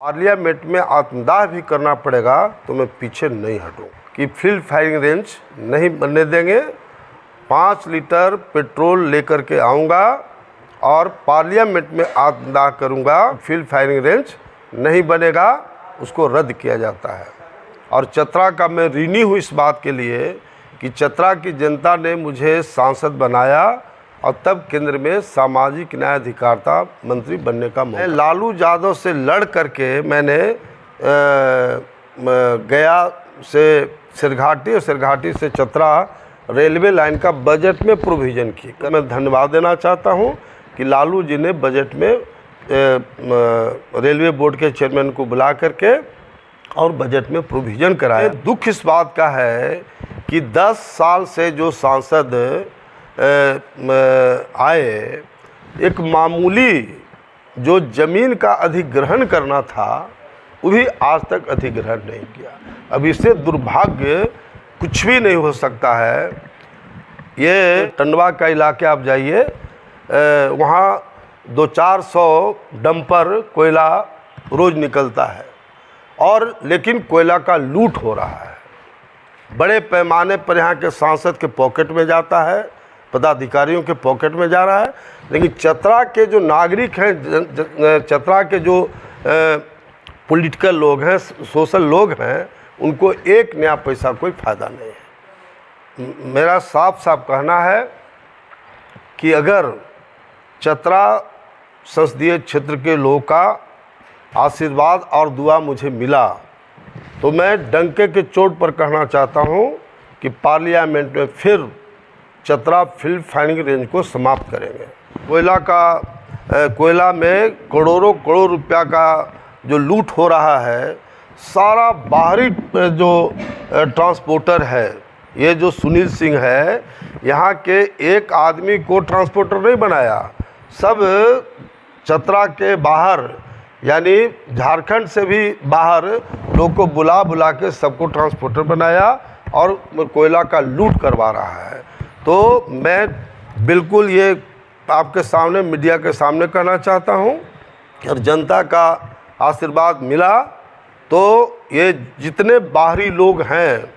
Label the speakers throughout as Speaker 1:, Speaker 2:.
Speaker 1: Parliament में आत्मदाह भी करना पड़ेगा तो मैं पीछे नहीं हटूँ कि फील्ड फायरिंग रेंज नहीं बनने देंगे। 5 लीटर पेट्रोल लेकर के आऊँगा और पार्लियामेंट में आत्मदाह करूँगा। फील्ड फायरिंग रेंज नहीं बनेगा, उसको रद्द किया जाता है। और चतरा का मैं ऋणी हूँ इस बात के लिए कि चतरा की जनता ने मुझे सांसद बनाया और तब केंद्र में सामाजिक न्याय अधिकारिता मंत्री बनने का मौका। लालू यादव से लड़ करके मैंने गया से सिरघाटी और सिरघाटी से चतरा रेलवे लाइन का बजट में प्रोविज़न की। मैं धन्यवाद देना चाहता हूं कि लालू जी ने बजट में रेलवे बोर्ड के चेयरमैन को बुला करके और बजट में प्रोविज़न कराया। दुख इस बात का है कि 10 साल से जो सांसद आए, एक मामूली जो ज़मीन का अधिग्रहण करना था वो भी आज तक अधिग्रहण नहीं किया। अब इससे दुर्भाग्य कुछ भी नहीं हो सकता है। ये टंडवा का इलाके आप जाइए, वहाँ 200-400 डंपर कोयला रोज़ निकलता है और लेकिन कोयला का लूट हो रहा है। बड़े पैमाने पर यहाँ के सांसद के पॉकेट में जाता है, पदाधिकारियों के पॉकेट में जा रहा है, लेकिन चतरा के जो नागरिक हैं, चतरा के जो पॉलिटिकल लोग हैं, सोशल लोग हैं, उनको एक नया पैसा कोई फ़ायदा नहीं है। मेरा साफ साफ कहना है कि अगर चतरा संसदीय क्षेत्र के लोगों का आशीर्वाद और दुआ मुझे मिला तो मैं डंके के चोट पर कहना चाहता हूं कि पार्लियामेंट में फिर चतरा फील्ड फायरिंग रेंज को समाप्त करेंगे। कोयला में करोड़ों रुपया का जो लूट हो रहा है, सारा बाहरी जो ट्रांसपोर्टर है, ये जो सुनील सिंह है, यहाँ के एक आदमी को ट्रांसपोर्टर नहीं बनाया, सब चतरा के बाहर यानी झारखंड से भी बाहर लोग को बुला बुला के सबको ट्रांसपोर्टर बनाया और कोयला का लूट करवा रहा है। तो मैं बिल्कुल ये आपके सामने, मीडिया के सामने कहना चाहता हूँ कि अगर जनता का आशीर्वाद मिला तो ये जितने बाहरी लोग हैं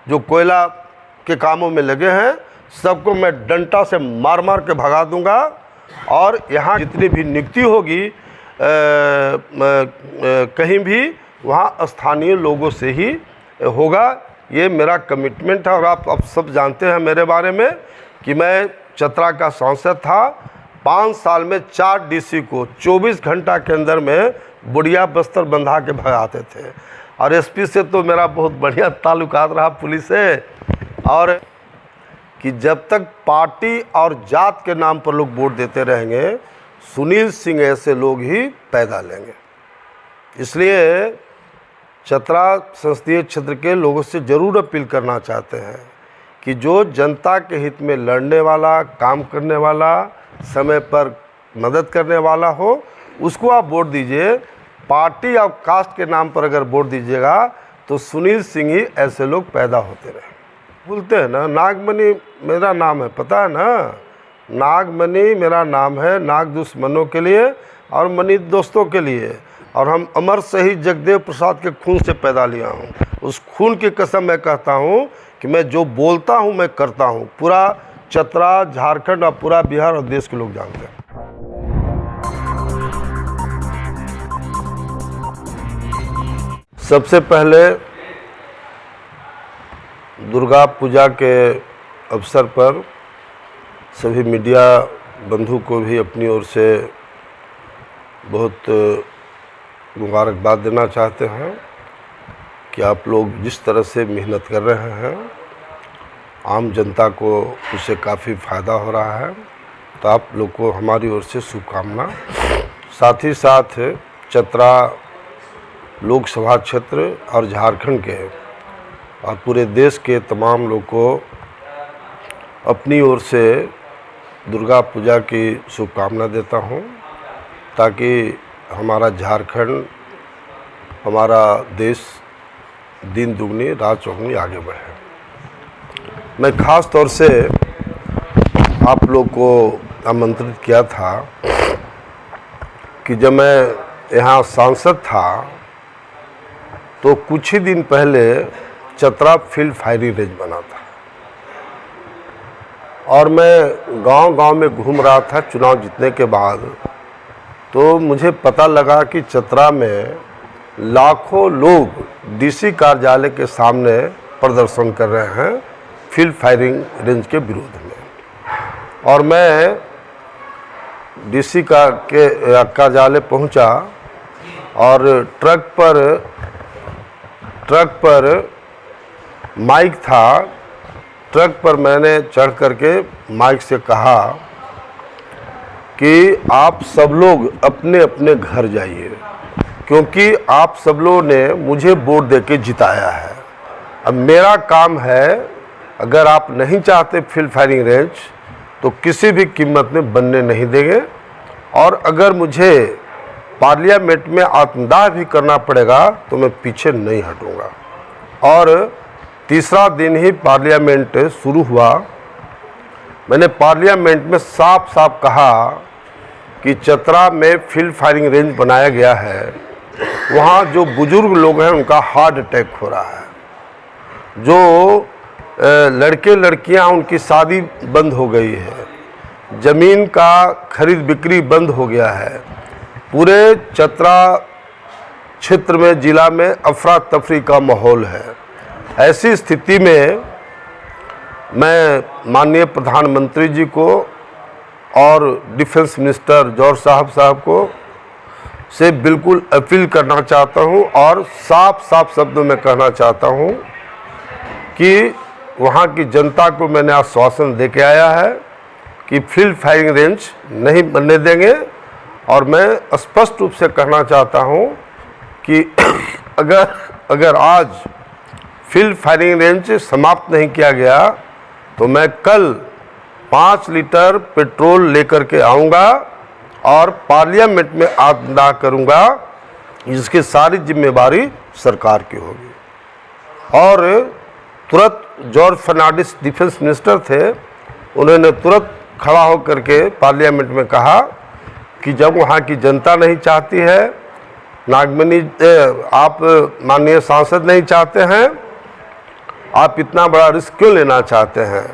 Speaker 1: जो कोयला के कामों में लगे हैं, सबको मैं डंडा से मार मार के भगा दूंगा और यहाँ जितनी भी नियुक्ति होगी कहीं भी वहाँ स्थानीय लोगों से ही होगा। ये मेरा कमिटमेंट है। और आप सब जानते हैं मेरे बारे में कि मैं चतरा का सांसद था। 5 साल में 4 डीसी को 24 घंटा के अंदर में बुढ़िया बस्तर बंधा के भगाते थे। और एसपी से तो मेरा बहुत बढ़िया ताल्लुकात रहा, पुलिस से। और कि जब तक पार्टी और जात के नाम पर लोग वोट देते रहेंगे, सुनील सिंह ऐसे लोग ही पैदा लेंगे। इसलिए चतरा संसदीय क्षेत्र के लोगों से ज़रूर अपील करना चाहते हैं कि जो जनता के हित में लड़ने वाला, काम करने वाला, समय पर मदद करने वाला हो, उसको आप वोट दीजिए। पार्टी और कास्ट के नाम पर अगर वोट दीजिएगा तो सुनील सिंह ही ऐसे लोग पैदा होते रहे। बोलते हैं ना, नागमणि मेरा नाम है, पता है ना, नागमणि मेरा नाम है, नाग दुश्मनों के लिए और मणि दोस्तों के लिए। और हम अमर शहीद जगदेव प्रसाद के खून से पैदा लिया हूँ। उस खून की कसम मैं कहता हूँ कि मैं जो बोलता हूँ मैं करता हूँ। पूरा चतरा, झारखंड और पूरा बिहार और देश के लोग जानते हैं। सबसे पहले दुर्गा पूजा के अवसर पर सभी मीडिया बंधु को भी अपनी ओर से बहुत मुबारकबाद देना चाहते हैं कि आप लोग जिस तरह से मेहनत कर रहे हैं, आम जनता को उससे काफ़ी फ़ायदा हो रहा है। तो आप लोग को हमारी ओर से शुभकामना। साथ ही साथ चतरा लोकसभा क्षेत्र और झारखंड के और पूरे देश के तमाम लोग को अपनी ओर से दुर्गा पूजा की शुभकामना देता हूँ, ताकि हमारा झारखंड, हमारा देश दिन दुगनी रात चौगुनी आगे बढ़े। मैं ख़ास तौर से आप लोग को आमंत्रित किया था कि जब मैं यहाँ सांसद था तो कुछ ही दिन पहले चतरा फील्ड फायरिंग रेंज बना था और मैं गांव-गांव में घूम रहा था चुनाव जीतने के बाद। तो मुझे पता लगा कि चतरा में लाखों लोग डीसी कार्यालय के सामने प्रदर्शन कर रहे हैं फील्ड फायरिंग रेंज के विरोध में। और मैं डीसी का कार्यालय पहुंचा और ट्रक पर माइक था। ट्रक पर मैंने चढ़ करके माइक से कहा कि आप सब लोग अपने अपने घर जाइए, क्योंकि आप सब लोगों ने मुझे वोट देके जिताया है। अब मेरा काम है, अगर आप नहीं चाहते फील्ड फायरिंग रेंज तो किसी भी कीमत में बनने नहीं देंगे, और अगर मुझे पार्लियामेंट में आत्मदाह भी करना पड़ेगा तो मैं पीछे नहीं हटूंगा। और तीसरा दिन ही पार्लियामेंट शुरू हुआ। मैंने पार्लियामेंट में साफ साफ कहा कि चतरा में फील्ड फायरिंग रेंज बनाया गया है, वहाँ जो बुजुर्ग लोग हैं उनका हार्ट अटैक हो रहा है, जो लड़के लड़कियाँ उनकी शादी बंद हो गई है, ज़मीन का खरीद बिक्री बंद हो गया है, पूरे चतरा क्षेत्र में ज़िला में अफरा तफरी का माहौल है। ऐसी स्थिति में मैं माननीय प्रधानमंत्री जी को और डिफेंस मिनिस्टर जौहर साहब को से बिल्कुल अपील करना चाहता हूं और साफ साफ शब्दों में कहना चाहता हूं कि वहां की जनता को मैंने आश्वासन दे के आया है कि फील्ड फायरिंग रेंज नहीं बनने देंगे। और मैं स्पष्ट रूप से कहना चाहता हूं कि अगर आज फील्ड फायरिंग रेंज समाप्त नहीं किया गया तो मैं कल 5 लीटर पेट्रोल लेकर के आऊँगा और पार्लियामेंट में आत्मदाह करूँगा। इसकी सारी जिम्मेवारी सरकार की होगी। और तुरंत जॉर्ज फर्नांडिस डिफेंस मिनिस्टर थे, उन्होंने तुरंत खड़ा होकर के पार्लियामेंट में कहा कि जब वहाँ की जनता नहीं चाहती है, नागमणि आप माननीय सांसद नहीं चाहते हैं, आप इतना बड़ा रिस्क क्यों लेना चाहते हैं?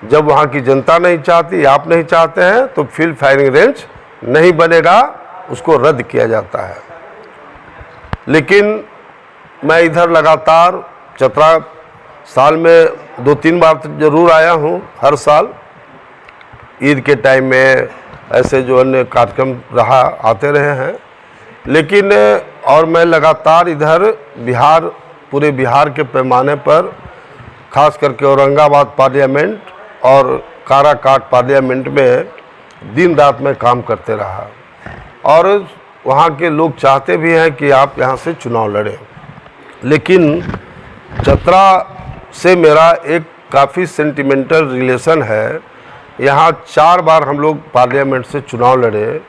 Speaker 1: जब वहाँ की जनता नहीं चाहती, आप नहीं चाहते हैं, तो फील्ड फायरिंग रेंज नहीं बनेगा, उसको रद्द किया जाता है। लेकिन मैं इधर लगातार चतरा साल में 2-3 बार तो ज़रूर आया हूँ, हर साल ईद के टाइम में ऐसे जो अन्य कार्यक्रम रहा आते रहे हैं। लेकिन और मैं लगातार इधर बिहार, पूरे बिहार के पैमाने पर खास करके औरंगाबाद पार्लियामेंट और काराकाट पार्लियामेंट में दिन रात में काम करते रहा। और वहाँ के लोग चाहते भी हैं कि आप यहाँ से चुनाव लड़ें। लेकिन चतरा से मेरा एक काफ़ी सेंटिमेंटल रिलेशन है। यहाँ 4 बार हम लोग पार्लियामेंट से चुनाव लड़े।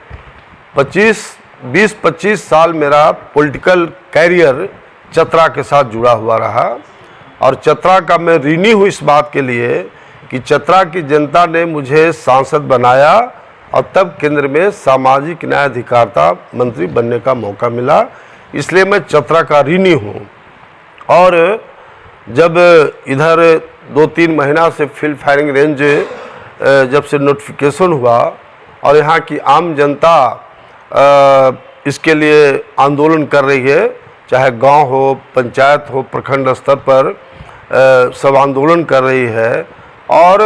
Speaker 1: 20-25 साल मेरा पॉलिटिकल कैरियर चतरा के साथ जुड़ा हुआ रहा। और चतरा का मैं ऋणी हूँ इस बात के लिए कि चतरा की जनता ने मुझे सांसद बनाया और तब केंद्र में सामाजिक न्याय अधिकारिता मंत्री बनने का मौका मिला। इसलिए मैं चतरा का ऋणी हूँ। और जब इधर 2-3 महीना से फील्ड फायरिंग रेंज जब से नोटिफिकेशन हुआ और यहाँ की आम जनता इसके लिए आंदोलन कर रही है, चाहे गांव हो, पंचायत हो, प्रखंड स्तर पर सब आंदोलन कर रही है। और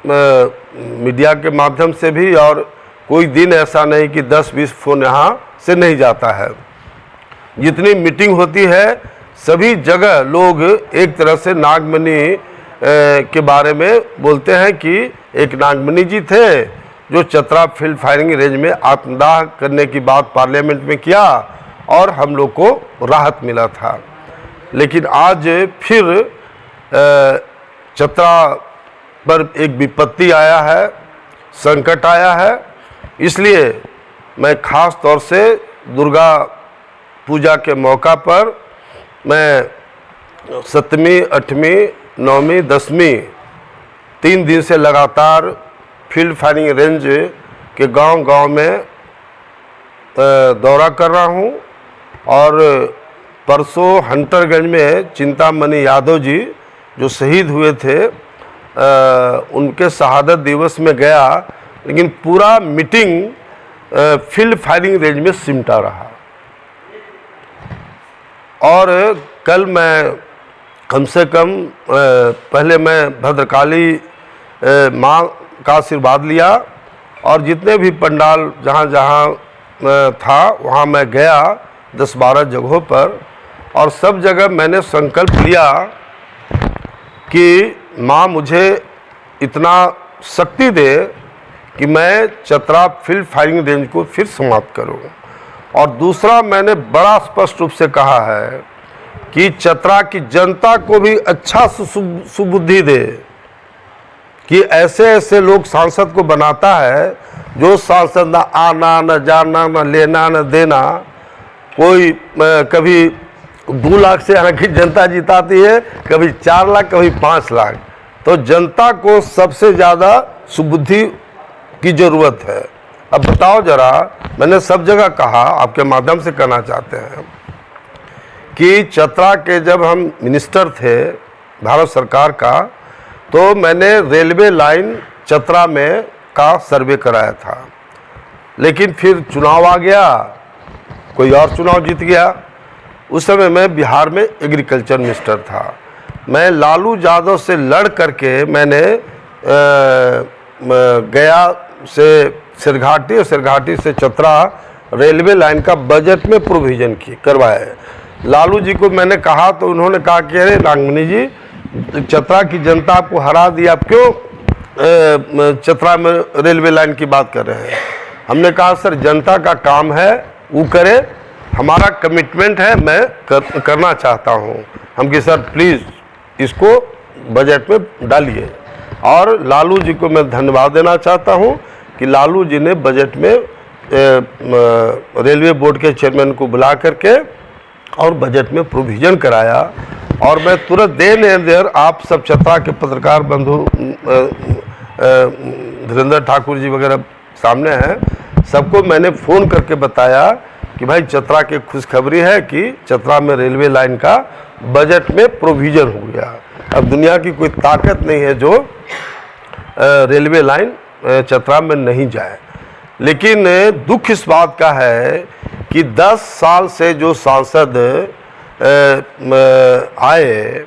Speaker 1: मीडिया के माध्यम से भी, और कोई दिन ऐसा नहीं कि 10-20 फ़ोन यहाँ से नहीं जाता है। जितनी मीटिंग होती है सभी जगह लोग एक तरह से नागमणि के बारे में बोलते हैं कि एक नागमणि जी थे जो चतरा फील्ड फायरिंग रेंज में आत्मदाह करने की बात पार्लियामेंट में किया और हम लोग को राहत मिला था। लेकिन आज फिर चतरा पर एक विपत्ति आया है, संकट आया है। इसलिए मैं खास तौर से दुर्गा पूजा के मौका पर मैं 7वीं, 8वीं, 9वीं, 10वीं 3 दिन से लगातार फील्ड फायरिंग रेंज के गांव-गांव में दौरा कर रहा हूँ और परसों हंटरगंज में चिंतामणि यादव जी जो शहीद हुए थे उनके शहादत दिवस में गया, लेकिन पूरा मीटिंग फील्ड फायरिंग रेंज में सिमटा रहा। और कल मैं कम से कम पहले मैं भद्रकाली माँ का आशीर्वाद लिया और जितने भी पंडाल जहाँ जहाँ था वहाँ मैं गया 10-12 जगहों पर, और सब जगह मैंने संकल्प लिया कि माँ मुझे इतना शक्ति दे कि मैं चतरा फील्ड फायरिंग रेंज को फिर समाप्त करूं। और दूसरा मैंने बड़ा स्पष्ट रूप से कहा है कि चतरा की जनता को भी अच्छा सुबुद्धि दे कि ऐसे ऐसे लोग सांसद को बनाता है जो सांसद ना आना न जाना न लेना न देना, कोई कभी 2 लाख से की जनता जिताती है, कभी 4 लाख, कभी 5 लाख। तो जनता को सबसे ज़्यादा सुबुद्धि की ज़रूरत है। अब बताओ जरा, मैंने सब जगह कहा, आपके माध्यम से कहना चाहते हैं कि चतरा के जब हम मिनिस्टर थे भारत सरकार का, तो मैंने रेलवे लाइन चतरा में का सर्वे कराया था, लेकिन फिर चुनाव आ गया, कोई और चुनाव जीत गया। उस समय मैं बिहार में एग्रीकल्चर मिनिस्टर था। मैं लालू यादव से लड़ करके मैंने गया से सिरघाटी और सिरघाटी से चतरा रेलवे लाइन का बजट में प्रोविज़न करवाए। लालू जी को मैंने कहा तो उन्होंने कहा कि अरे नागमणि जी, चतरा की जनता आपको हरा दी, आप क्यों चतरा में रेलवे लाइन की बात कर रहे हैं। हमने कहा सर जनता का काम है, वो करे, हमारा कमिटमेंट है, मैं करना चाहता हूँ। हम कि सर प्लीज़ इसको बजट में डालिए। और लालू जी को मैं धन्यवाद देना चाहता हूँ कि लालू जी ने बजट में रेलवे बोर्ड के चेयरमैन को बुला करके और बजट में प्रोविज़न कराया। और मैं तुरंत देर आप सब चतरा के पत्रकार बंधु धीरेन्द्र ठाकुर जी वगैरह सामने हैं, सबको मैंने फ़ोन करके बताया कि भाई चतरा की खुशखबरी है कि चतरा में रेलवे लाइन का बजट में प्रोविज़न हो गया। अब दुनिया की कोई ताकत नहीं है जो रेलवे लाइन चतरा में नहीं जाए। लेकिन दुख इस बात का है कि 10 साल से जो सांसद आए,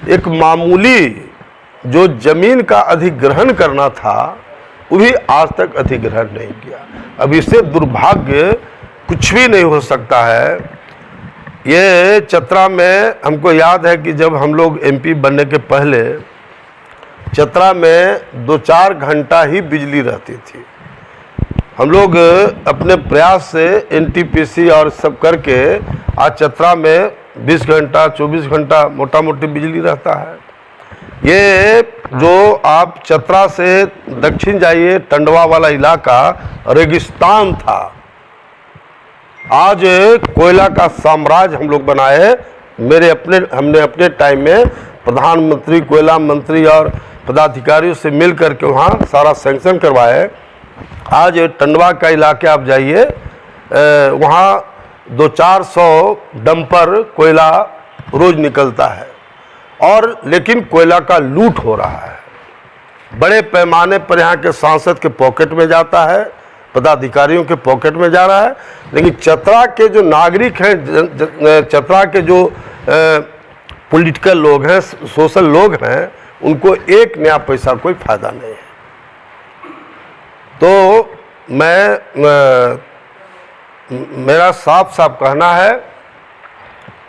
Speaker 1: एक मामूली जो ज़मीन का अधिग्रहण करना था वो भी आज तक अधिग्रहण नहीं किया। अब इससे दुर्भाग्य कुछ भी नहीं हो सकता है। ये चतरा में हमको याद है कि जब हम लोग एमपी बनने के पहले चतरा में 2-4 घंटा ही बिजली रहती थी। हम लोग अपने प्रयास से एनटीपीसी और सब करके आज चतरा में 20 घंटा 24 घंटा मोटा मोटी बिजली रहता है। ये जो आप चतरा से दक्षिण जाइए, टंडवा वाला इलाका रेगिस्तान था, आज कोयला का साम्राज्य हम लोग बनाए। हमने अपने टाइम में प्रधानमंत्री, कोयला मंत्री और पदाधिकारियों से मिल करके वहाँ सारा सैंक्शन करवाए। आज टंडवा का इलाके आप जाइए, वहाँ 200-400 डंपर कोयला रोज निकलता है, और लेकिन कोयला का लूट हो रहा है। बड़े पैमाने पर यहाँ के सांसद के पॉकेट में जाता है, पदाधिकारियों के पॉकेट में जा रहा है। लेकिन चतरा के जो नागरिक हैं, चतरा के जो पॉलिटिकल लोग हैं, सोशल लोग हैं, उनको एक नया पैसा कोई फ़ायदा नहीं है। तो मेरा साफ साफ कहना है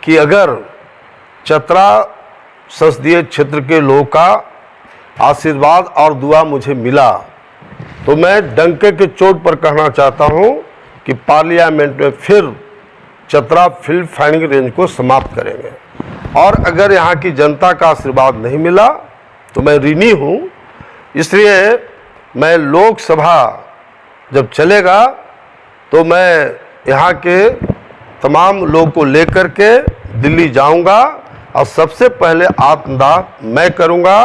Speaker 1: कि अगर चतरा संसदीय क्षेत्र के लोगों का आशीर्वाद और दुआ मुझे मिला तो मैं डंके के चोट पर कहना चाहता हूं कि पार्लियामेंट में फिर चतरा फील्ड फायरिंग रेंज को समाप्त करेंगे। और अगर यहाँ की जनता का आशीर्वाद नहीं मिला तो मैं ऋणी हूँ। इसलिए मैं लोकसभा जब चलेगा तो मैं यहाँ के तमाम लोगों को लेकर के दिल्ली जाऊँगा और सबसे पहले आत्मदाह मैं करूँगा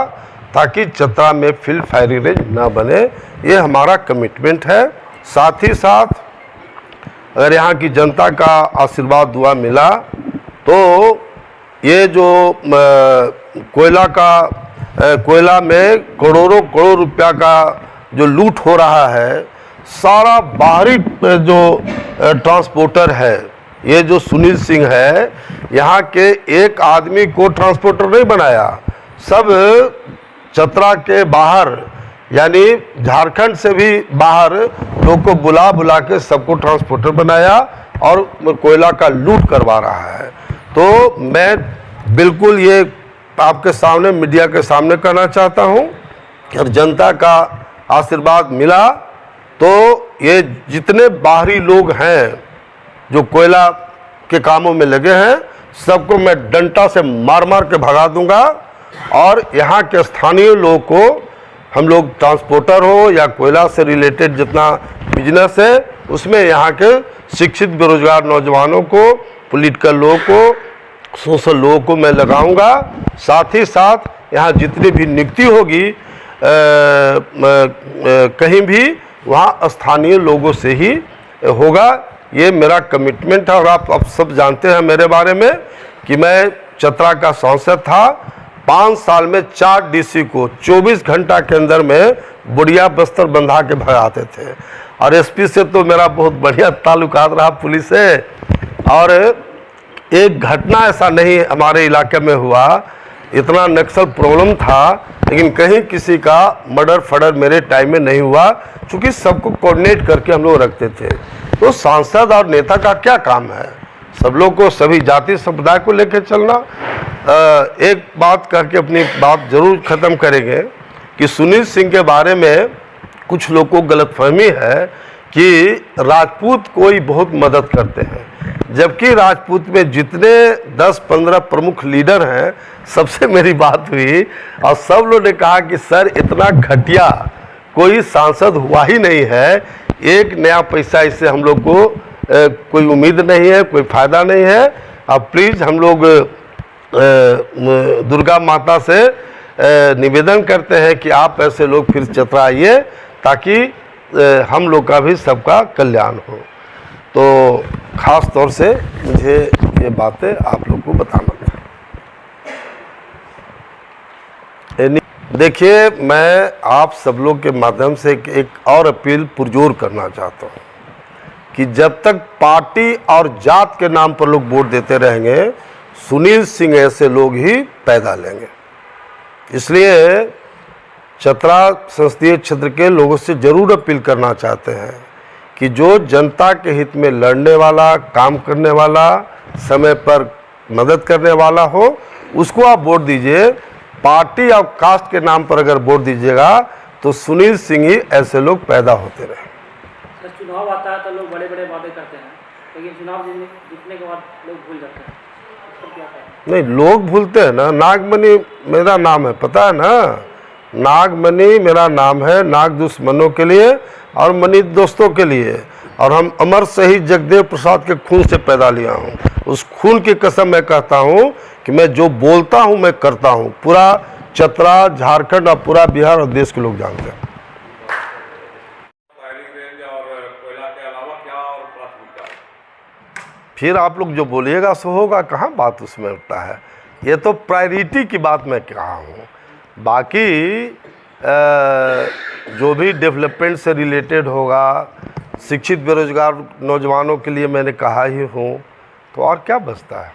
Speaker 1: ताकि चतरा में फील्ड फायरिंग रेंज ना बने। ये हमारा कमिटमेंट है। साथ ही साथ अगर यहाँ की जनता का आशीर्वाद दुआ मिला तो ये जो कोयला में करोड़ों करोड़ रुपया का जो लूट हो रहा है, सारा बाहरी जो ट्रांसपोर्टर है, ये जो सुनील सिंह है, यहाँ के एक आदमी को ट्रांसपोर्टर नहीं बनाया, सब चतरा के बाहर यानी झारखंड से भी बाहर लोग को बुला बुला के सबको ट्रांसपोर्टर बनाया और कोयला का लूट करवा रहा है। तो मैं बिल्कुल ये आपके सामने, मीडिया के सामने कहना चाहता हूँ कि अगर जनता का आशीर्वाद मिला तो ये जितने बाहरी लोग हैं जो कोयला के कामों में लगे हैं, सबको मैं डंडा से मार मार के भगा दूंगा और यहाँ के स्थानीय लोगों को, हम लोग ट्रांसपोर्टर हो या कोयला से रिलेटेड जितना बिजनेस है, उसमें यहाँ के शिक्षित बेरोजगार नौजवानों को, पॉलिटिकल लोगों को, सोशल लोगों को मैं लगाऊंगा। साथ ही साथ यहाँ जितनी भी नियुक्ति होगी कहीं भी वहाँ स्थानीय लोगों से ही होगा, ये मेरा कमिटमेंट है। और आप सब जानते हैं मेरे बारे में कि मैं चतरा का सांसद था। 5 साल में 4 डीसी को 24 घंटा के अंदर में बुढ़िया बस्तर बंधा के भगाते थे। और एसपी से तो मेरा बहुत बढ़िया ताल्लुकात रहा, पुलिस से। और एक घटना ऐसा नहीं हमारे इलाके में हुआ, इतना नक्सल प्रॉब्लम था, लेकिन कहीं किसी का मर्डर फर्डर मेरे टाइम में नहीं हुआ, क्योंकि सबको कोऑर्डिनेट करके हम लोग रखते थे। तो सांसद और नेता का क्या काम है? सब लोग को, सभी जाति समुदाय को लेकर चलना। एक बात करके अपनी बात जरूर ख़त्म करेंगे कि सुनील सिंह के बारे में कुछ लोग को गलतफहमी है कि राजपूत कोई बहुत मदद करते हैं, जबकि राजपूत में जितने 10-15 प्रमुख लीडर हैं, सबसे मेरी बात हुई और सब लोग ने कहा कि सर इतना घटिया कोई सांसद हुआ ही नहीं है, एक नया पैसा इससे हम लोग को कोई उम्मीद नहीं है, कोई फ़ायदा नहीं है। अब प्लीज़ हम लोग दुर्गा माता से निवेदन करते हैं कि आप ऐसे लोग फिर चतरा आइए, ताकि हम लोग का भी सबका कल्याण हो। तो ख़ास तौर से मुझे ये बातें आप लोग को बताना था। देखिए, मैं आप सब लोग के माध्यम से एक और अपील पुरजोर करना चाहता हूँ कि जब तक पार्टी और जात के नाम पर लोग वोट देते रहेंगे, सुनील सिंह ऐसे लोग ही पैदा लेंगे। इसलिए चतरा संसदीय क्षेत्र के लोगों से ज़रूर अपील करना चाहते हैं कि जो जनता के हित में लड़ने वाला, काम करने वाला, समय पर मदद करने वाला हो, उसको आप वोट दीजिए। पार्टी और कास्ट के नाम पर अगर वोट दीजिएगा तो सुनील सिंह ही ऐसे लोग पैदा होते रहे।
Speaker 2: चुनाव आता है तो लोग बड़े बड़े वादे करते हैं, लेकिन चुनाव जीतने के बाद लोग भूल जाते हैं, तो क्या करें? नहीं, लोग भूलते हैं ना। नागमणि मेरा नाम है, पता है ना, नागमणि मेरा नाम है, नाग दुश्मनों के लिए और मणि दोस्तों के लिए। और हम अमर शहीद जगदेव प्रसाद के खून से पैदा लिया हूँ। उस खून की कसम मैं कहता हूँ कि मैं जो बोलता हूँ मैं करता हूँ। पूरा चतरा, झारखंड और पूरा बिहार और देश के लोग जानते हैं। फिर आप लोग जो बोलिएगा सो होगा, कहाँ बात उसमें उठता है। ये तो प्रायोरिटी की बात मैं कहा हूँ। बाकी जो भी डेवलपमेंट से रिलेटेड होगा, शिक्षित बेरोजगार नौजवानों के लिए मैंने कहा ही हूँ, तो और क्या बचता है।